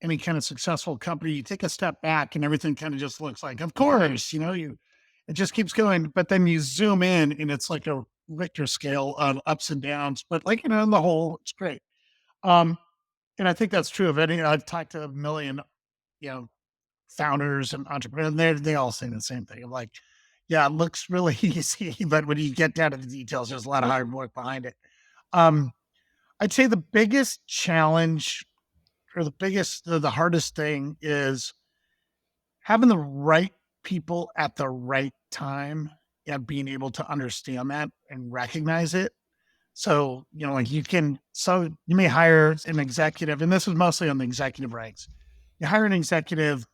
any kind of successful company, you take a step back and everything kind of just looks like, of course, it just keeps going. But then you zoom in and it's like a Richter scale of ups and downs. But like, in the whole, it's great. Um, and I think that's true of any, I've talked to a million, you know, founders and entrepreneurs, and they all say the same thing. I'm like, yeah, it looks really easy, but when you get down to the details, there's a lot of hard work behind it. Um, I'd say the biggest challenge or the hardest thing is having the right people at the right time and being able to understand that and recognize it. So, like you may hire an executive, and this is mostly on the executive ranks. You hire an executive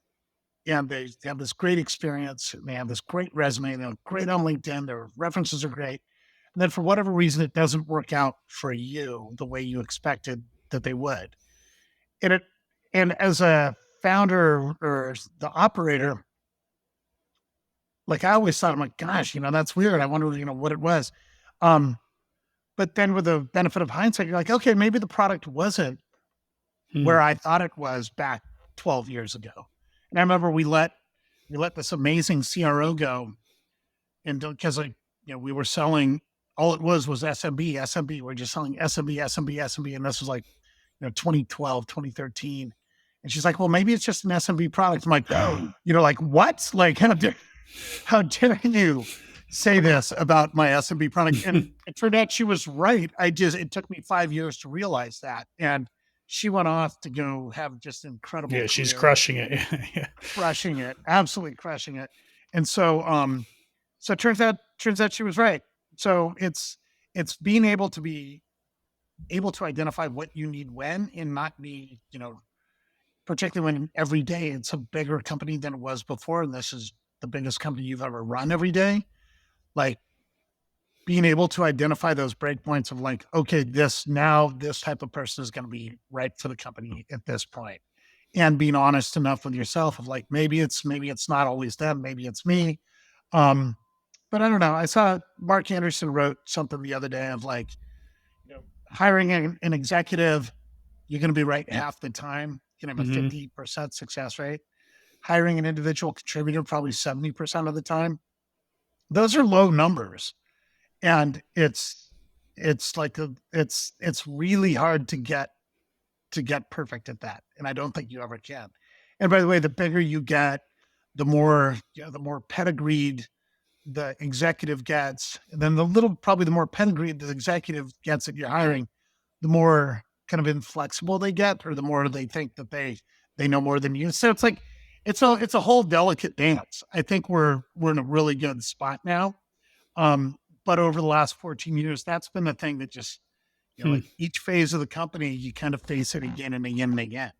and they have this great experience, and they have this great resume, they're great on LinkedIn, their references are great. And then for whatever reason, it doesn't work out for you the way you expected that they would. And as a founder or the operator, like I always thought, I'm like, gosh, that's weird. I wonder, what it was. Um, but then with the benefit of hindsight, you're like, okay, maybe the product wasn't Hmm. where I thought it was back 12 years ago. And I remember we let this amazing CRO go, and because we were selling, all it was SMB. We're just selling SMB, SMB, SMB, and this was like 2012, 2013. And she's like, well, maybe it's just an SMB product. I'm like, like what? Like, how dare you say this about my SMB product? And it turned out she was right. It took me 5 years to realize that. And she went off to go have just an incredible Yeah, she's career, crushing it. Yeah. crushing it, absolutely crushing it. And so it turns out she was right. So it's being able to identify what you need when, and not be, particularly when every day it's a bigger company than it was before. And this is the biggest company you've ever run every day. Like, being able to identify those breakpoints of like, okay, this type of person is going to be right for the company at this point, and being honest enough with yourself of like, maybe it's not always them, maybe it's me. Um, but I don't know. I saw Mark Anderson wrote something the other day of like, hiring an executive, you're going to be right half the time. You can have a Hmm. 50% success rate. Hiring an individual contributor, probably 70% of the time. Those are low numbers. And it's like it's really hard to get perfect at that. And I don't think you ever can. And by the way, the bigger you get, the more pedigreed the executive gets, and then probably the more pedigreed the executive gets that you're hiring, the more kind of inflexible they get, or the more they think that they know more than you. So it's like it's a whole delicate dance. I think we're in a really good spot now. But over the last 14 years, that's been the thing that just, Hmm. like each phase of the company, you kind of face it again and again and again.